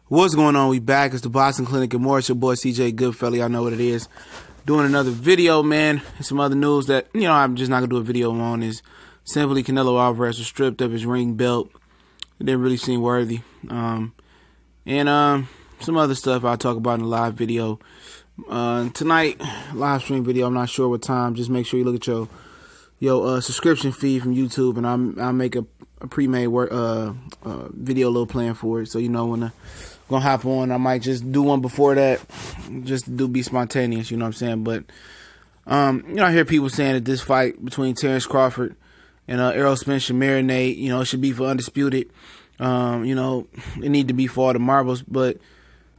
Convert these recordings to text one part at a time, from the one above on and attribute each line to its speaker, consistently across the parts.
Speaker 1: What's going on? We back. It's the Boxing Clinic and more. It's your boy CJ Goodfelly. I know what it is. Doing another video, man. And some other news that, I'm just not going to do a video on is simply Canelo Alvarez was stripped of his ring belt. It didn't really seem worthy. And some other stuff I'll talk about in a live video. Tonight, live stream video, I'm not sure what time. Just make sure you look at your subscription feed from YouTube, and I'll make a pre-made video little plan for it. So when I'm gonna hop on, I might just do one before that, just to be spontaneous. You know what I'm saying? But I hear people saying that this fight between Terence Crawford and Errol Spence should marinate. It should be for undisputed. It need to be for all the marbles. But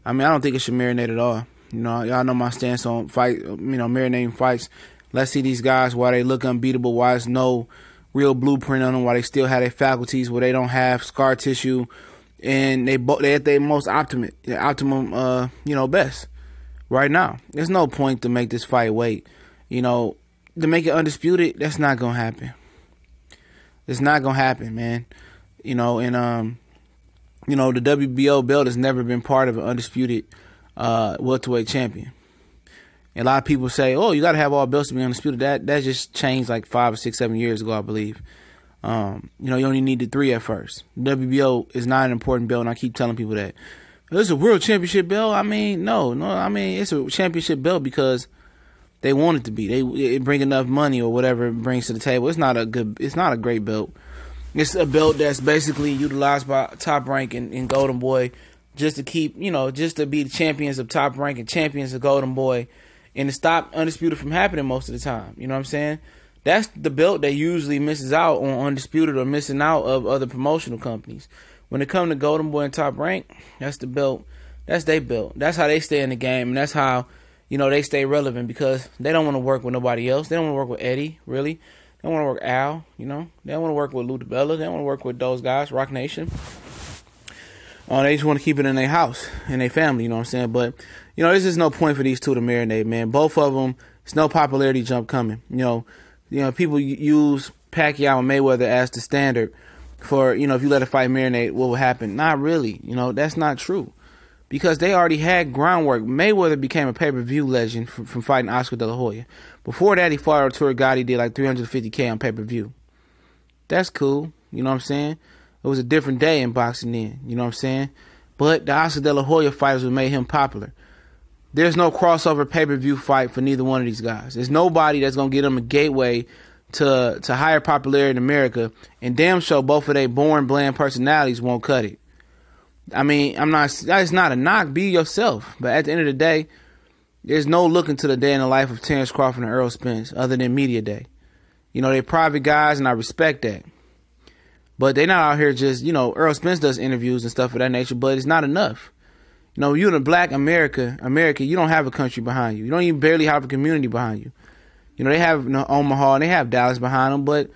Speaker 1: I don't think it should marinate at all. Y'all know my stance on marinating fights. Let's see these guys why they look unbeatable, why there's no real blueprint on them, why they still have their faculties, where they don't have scar tissue, and they at their most optimum best right now. There's no point to make this fight wait. To make it undisputed, that's not gonna happen. It's not gonna happen, man. The WBO belt has never been part of an undisputed welterweight champion. And a lot of people say, "Oh, you got to have all belts to be undisputed." That just changed like 5 or 6, 7 years ago, I believe. You only needed 3 at first. WBO is not an important belt, and I keep telling people that. It's a world championship belt. No. It's a championship belt because they want it to be. It bring enough money or whatever it brings to the table. It's not a great belt. It's a belt that's basically utilized by Top Rank and Golden Boy just to keep, just to be the champions of Top Rank and champions of Golden Boy, and to stop Undisputed from happening most of the time. You know what I'm saying? That's the belt that usually misses out on Undisputed or missing out of other promotional companies. When it comes to Golden Boy and Top Rank, that's the belt. That's their belt. That's how they stay in the game, and that's how, they stay relevant, because they don't want to work with nobody else. They don't want to work with Eddie, really. They don't want to work with Al, They don't want to work with Lou DiBella. They don't want to work with those guys, Rock Nation. They just want to keep it in their house, in their family, you know what I'm saying? But, there's just no point for these two to marinate, man. Both of them, it's no popularity jump coming. People use Pacquiao and Mayweather as the standard for, if you let a fight marinate, what will happen? Not really. That's not true. Because they already had groundwork. Mayweather became a pay-per-view legend from fighting Oscar De La Hoya. Before that, he fought Arturo Gatti, did like $350K on pay-per-view. That's cool. You know what I'm saying? It was a different day in boxing then. You know what I'm saying? But the Oscar De La Hoya fighters what made him popular. There's no crossover pay-per-view fight for neither one of these guys. There's nobody that's going to get them a gateway to higher popularity in America. And damn sure both of their boring, bland personalities won't cut it. It's not a knock. Be yourself. But at the end of the day, there's no looking to the day in the life of Terence Crawford and Errol Spence other than media day. They're private guys, and I respect that. But they're not out here just, Errol Spence does interviews and stuff of that nature, but it's not enough. You in a black America, you don't have a country behind you. You don't even barely have a community behind you. They have Omaha and they have Dallas behind them, but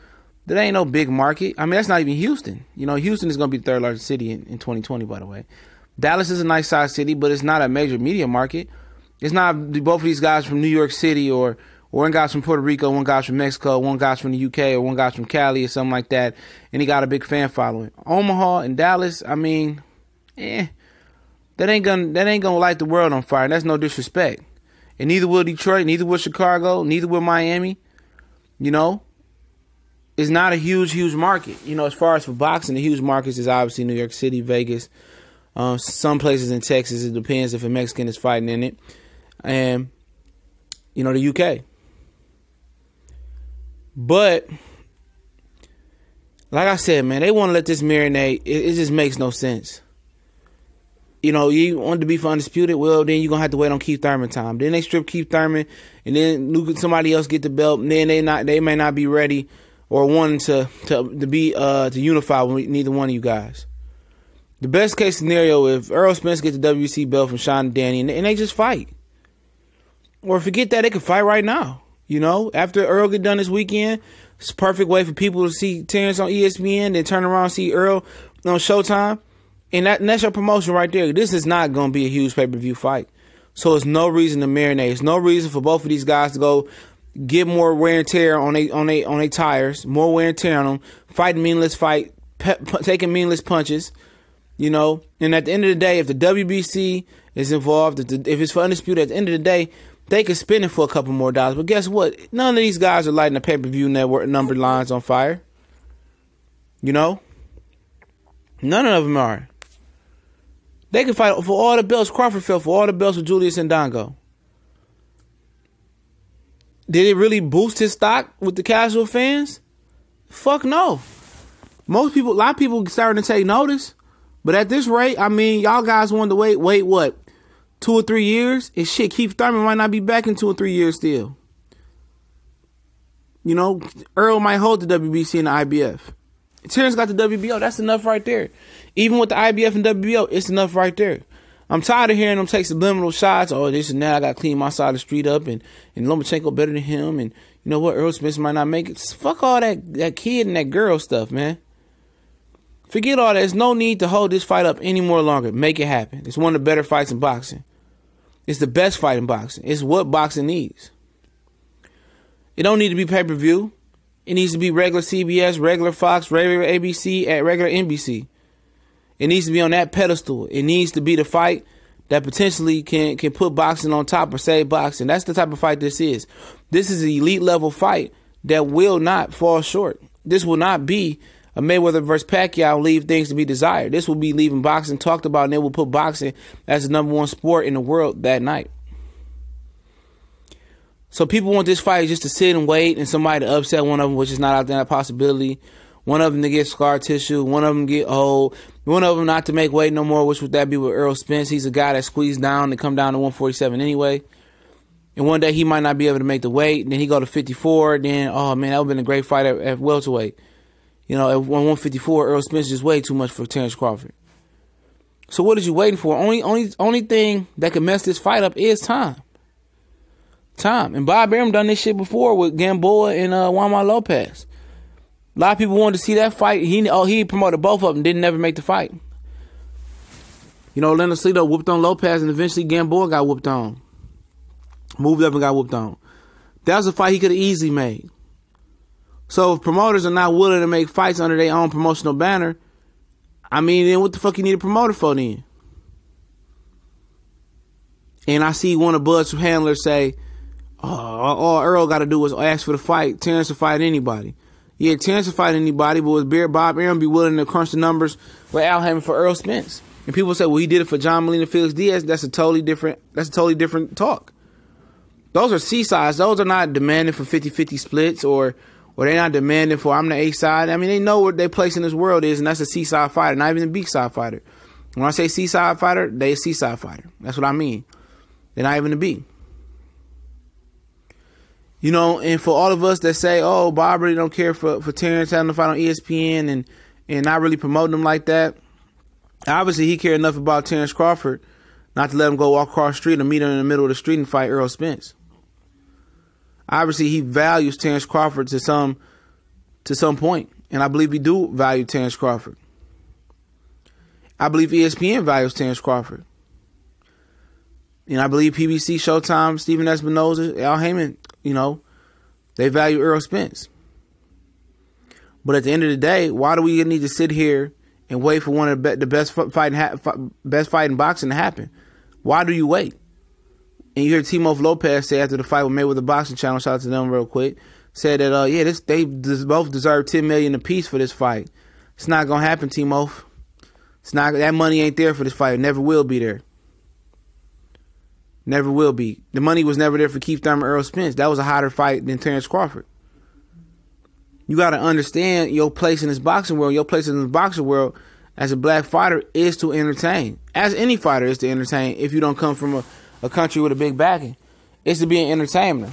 Speaker 1: there ain't no big market. That's not even Houston. Houston is going to be the third largest city in 2020, by the way. Dallas is a nice sized city, but it's not a major media market. It's not both of these guys from New York City or one guy's from Puerto Rico, one guy's from Mexico, one guy's from the UK, or one guy's from Cali or something like that, and he got a big fan following. Omaha and Dallas, that ain't gonna light the world on fire, and that's no disrespect. And neither will Detroit, neither will Chicago, neither will Miami. It's not a huge market. As far as for boxing, the huge markets is obviously New York City, Vegas, some places in Texas. It depends if a Mexican is fighting in it, and the UK. But, like I said, man, they want to let this marinate. It just makes no sense. You want to be for undisputed, well, then you're going to have to wait on Keith Thurman time. Then they strip Keith Thurman, and then somebody else get the belt, and then they may not be ready or wanting to unify with neither one of you guys. The best case scenario, if Errol Spence gets the WC belt from Sean and Danny, and they just fight. Or forget that, they could fight right now. After Earl get done this weekend, it's a perfect way for people to see Terence on ESPN, then turn around and see Earl on Showtime. And that's your promotion right there. This is not going to be a huge pay-per-view fight. So there's no reason to marinate. There's no reason for both of these guys to go get more wear and tear on they tires, more wear and tear on them, fighting meaningless fight, taking meaningless punches, You know, and at the end of the day, if the WBC is involved, if it's for Undisputed, at the end of the day, they could spin it for a couple more dollars. But guess what? None of these guys are lighting the pay-per-view network numbered lines on fire. You know? None of them are. They can fight for all the belts. Crawford fell for all the belts with Julius Ndongo. Did it really boost his stock with the casual fans? Fuck no. A lot of people starting to take notice. But at this rate, I mean, y'all guys wanted to wait what? 2 or 3 years? And shit, Keith Thurman might not be back in 2 or 3 years still. You know, Earl might hold the WBC and the IBF. Terence got the WBO. That's enough right there. Even with the IBF and WBO, it's enough right there. I'm tired of hearing them take subliminal shots. Oh, this and that. I got to clean my side of the street up. And Lomachenko better than him. And you know what? Errol Spence might not make it. Fuck all that kid and that girl stuff, man. Forget all that. There's no need to hold this fight up any more longer. Make it happen. It's one of the better fights in boxing. It's the best fight in boxing. It's what boxing needs. It don't need to be pay-per-view. It needs to be regular CBS, regular Fox, regular ABC, at regular NBC. It needs to be on that pedestal. It needs to be the fight that potentially can put boxing on top or save boxing. That's the type of fight this is. This is an elite level fight that will not fall short. This will not be a Mayweather versus Pacquiao, leave things to be desired. This will be leaving boxing talked about, and they will put boxing as the #1 sport in the world that night. So people want this fight just to sit and wait and somebody to upset one of them, which is not out there, that possibility. One of them to get scar tissue. One of them get old. One of them not to make weight no more, which would that be with Errol Spence. He's a guy that squeezed down and come down to 147 anyway. And one day he might not be able to make the weight. And then he go to 54. Then, oh man, that would have been a great fight at welterweight. You know, at 154, Errol Spence just way too much for Terence Crawford. So what is you waiting for? Only thing that could mess this fight up is time. Time. And Bob Arum done this shit before with Gamboa and Juan Lopez. A lot of people wanted to see that fight. He promoted both of them, didn't never make the fight. You know, Leonard Slido whooped on Lopez, and eventually Gamboa got whooped on. Moved up and got whooped on. That was a fight he could have easily made. So if promoters are not willing to make fights under their own promotional banner, I mean, then what the fuck you need a promoter for then? And I see one of Bud's handlers say, all Earl got to do is ask for the fight. Terence will fight anybody. Yeah, Terence will fight anybody, but would Bob Arum be willing to crunch the numbers with Al Hammond for Errol Spence? And people say, well, he did it for John Molina, Felix Diaz. That's a totally different talk. Those are C-sides. Those are not demanding for 50-50 splits or they're not demanding for I'm the A-side. I mean, they know what their place in this world is, and that's a C-side fighter, not even a B-side fighter. When I say C-side fighter, they a C-side fighter. That's what I mean. They're not even a B. You know, and for all of us that say, oh, Bob really don't care for Terence having to fight on ESPN and not really promoting him like that. Obviously, he cared enough about Terence Crawford not to let him go walk across the street and meet him in the middle of the street and fight Errol Spence. Obviously, he values Terence Crawford to some point, and I believe he do value Terence Crawford. I believe ESPN values Terence Crawford. And I believe PBC, Showtime, Stephen Espinoza, Al Heyman, you know, they value Errol Spence. But at the end of the day, why do we need to sit here and wait for one of the best fight in boxing to happen? Why do you wait? And you hear Timo Lopez say after the fight with Mayweather Boxing Channel, shout out to them real quick, said that they both deserve $10 million apiece for this fight. It's not gonna happen, Timo. It's not. That money ain't there for this fight. It never will be there. Never will be. The money was never there for Keith Thurman, Errol Spence. That was a hotter fight than Terence Crawford. You got to understand your place in this boxing world. Your place in the boxing world as a black fighter is to entertain. As any fighter is to entertain if you don't come from a country with a big backing. It's to be an entertainer.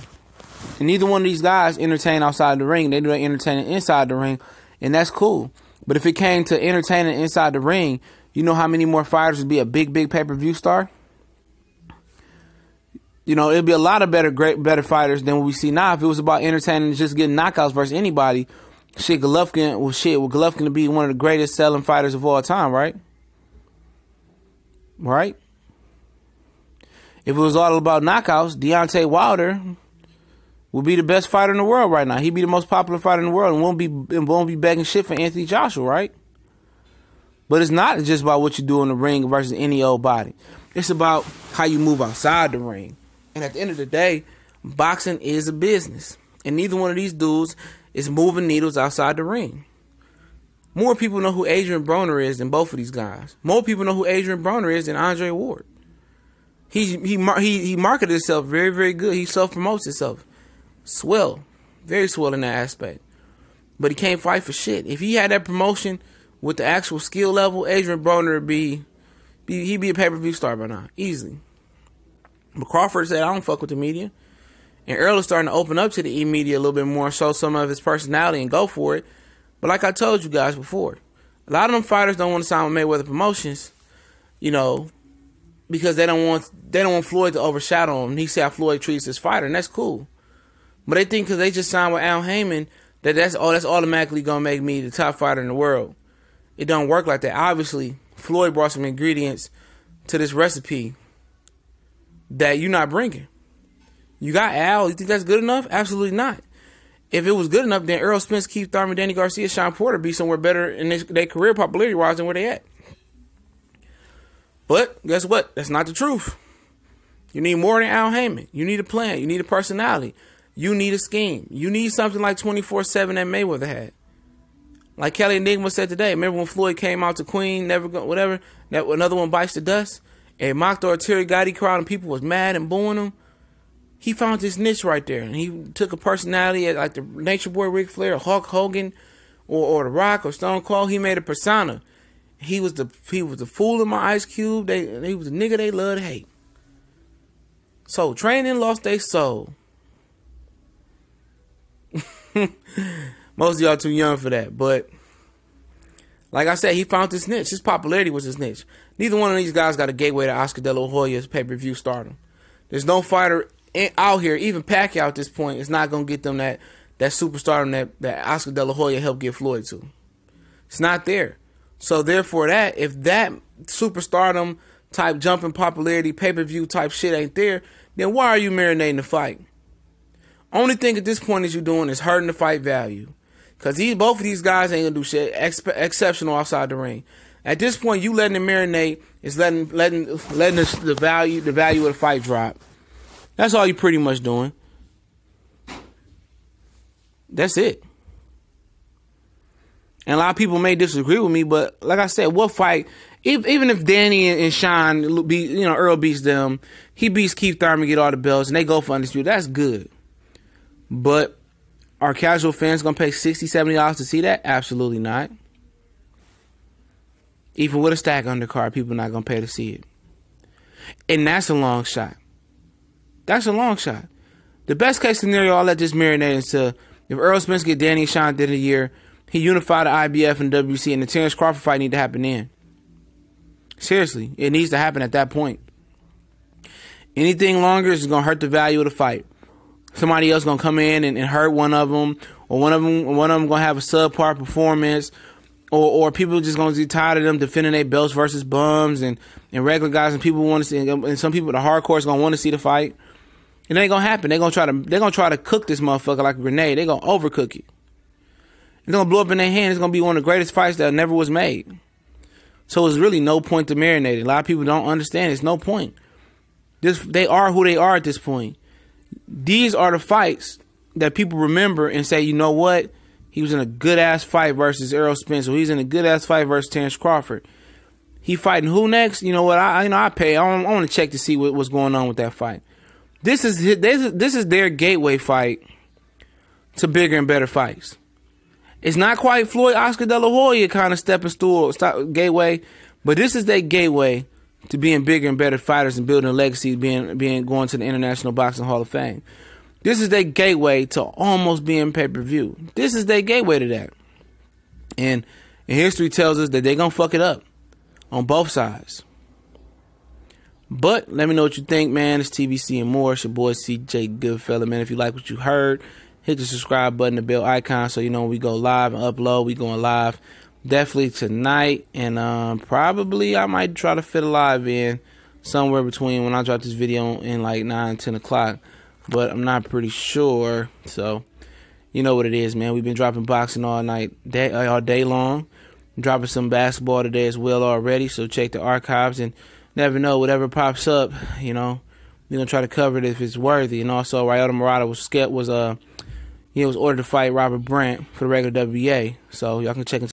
Speaker 1: And neither one of these guys entertain outside the ring. They do entertaining inside the ring, and that's cool. But if it came to entertaining inside the ring, you know how many more fighters would be a big pay-per-view star? You know, it'd be a lot of better fighters than what we see now. If it was about entertaining and just getting knockouts versus anybody, Golovkin to be one of the greatest selling fighters of all time, right? Right? If it was all about knockouts, Deontay Wilder would be the best fighter in the world right now. He'd be the most popular fighter in the world and won't be begging shit for Anthony Joshua, right? But it's not just about what you do in the ring versus any old body. It's about how you move outside the ring. And at the end of the day, boxing is a business. And neither one of these dudes is moving needles outside the ring. More people know who Adrian Broner is than both of these guys. More people know who Adrian Broner is than Andre Ward. He marketed himself very, very good. He self-promotes himself. Swell. Very swell in that aspect. But he can't fight for shit. If he had that promotion with the actual skill level, Adrian Broner would he'd be a pay-per-view star by now. Easily. But Crawford said, I don't fuck with the media. And Errol is starting to open up to the E-media a little bit more, show some of his personality and go for it. But like I told you guys before, a lot of them fighters don't want to sign with Mayweather Promotions, you know, because they don't want Floyd to overshadow him. He see how Floyd treats his fighter, and that's cool. But they think because they just signed with Al Heyman that's automatically gonna make me the top fighter in the world. It don't work like that. Obviously, Floyd brought some ingredients to this recipe that you're not bringing. You got Al. You think that's good enough? Absolutely not. If it was good enough, then Errol Spence, Keith Thurman, Danny Garcia, Sean Porter be somewhere better in their career popularity-wise than where they at. But guess what? That's not the truth. You need more than Al Heyman. You need a plan. You need a personality. You need a scheme. You need something like 24/7 that Mayweather had. Like Kelly Enigma said today. Remember when Floyd came out to Queen, whatever, that another one bites the dust, and mocked the artillery Gotti crowd and people was mad and booing him? He found this niche right there, and he took a personality like the Nature Boy Ric Flair, or Hulk Hogan, or The Rock, or Stone Cold. He made a persona. He was the fool in my Ice Cube. He was the nigga they love to hate. So training lost their soul. Most of y'all too young for that, but like I said, he found this niche. His popularity was his niche. Neither one of these guys got a gateway to Oscar De La Hoya's pay-per-view stardom. There's no fighter out here, even Pacquiao at this point, is not going to get them that superstardom that Oscar De La Hoya helped get Floyd to. It's not there. So therefore if that superstardom type jumping popularity, pay-per-view type shit ain't there, then why are you marinating the fight? Only thing at this point is you're doing is hurting the fight value. Because both of these guys ain't going to do shit exceptional outside the ring. At this point, you letting them marinate is letting the value of the fight drop. That's all you're pretty much doing. That's it. And a lot of people may disagree with me, but like I said, what fight? Even if Danny and Sean Earl beats them, he beats Keith Thurman, get all the belts, and they go for undisputed. That's good. But are casual fans gonna pay $60, $70 to see that? Absolutely not. Even with a stack undercard, people are not gonna pay to see it. And that's a long shot. That's a long shot. The best case scenario, I'll let this marinate into if Errol Spence get Danny and Sean at the end of the year, he unified the IBF and WC, and the Terence Crawford fight need to happen then. Seriously, it needs to happen at that point. Anything longer is going to hurt the value of the fight. Somebody else going to come in and hurt one of them, or one of them going to have a subpar performance, or people just going to be tired of them defending their belts versus bums and regular guys, and people want to see, and some people, the hardcore, is going to want to see the fight. It ain't going to happen. They're going to try to cook this motherfucker like a grenade. They're going to overcook it. It's going to blow up in their hand. It's going to be one of the greatest fights that never was made. So there's really no point to marinating. A lot of people don't understand. It's no point. They are who they are at this point. These are the fights that people remember and say, you know what? He was in a good-ass fight versus Errol Spence. Or he's in a good-ass fight versus Terence Crawford. He fighting who next? You know what? I pay. I want to check to see what's going on with that fight. This is their gateway fight to bigger and better fights. It's not quite Floyd Oscar De La Hoya kind of stepping stool gateway, but this is their gateway to being bigger and better fighters and building a legacy, being going to the International Boxing Hall of Fame. This is their gateway to almost being pay-per-view. This is their gateway to that. And history tells us that they're going to fuck it up on both sides. But let me know what you think, man. It's TBC and more. It's your boy CJ Goodfella, man. If you like what you heard, hit the subscribe button, the bell icon, so you know when we go live and upload. We going live definitely tonight, and probably I might try to fit a live in somewhere between when I drop this video in like 9, 10 o'clock, but I'm not pretty sure. So you know what it is, man. We've been dropping boxing all day long. dropping some basketball today as well already. So check the archives, and never know, whatever pops up, we're gonna try to cover it if it's worthy. And also, Ryota Murata was ordered to fight Robert Brandt for the regular WBA. So y'all can check into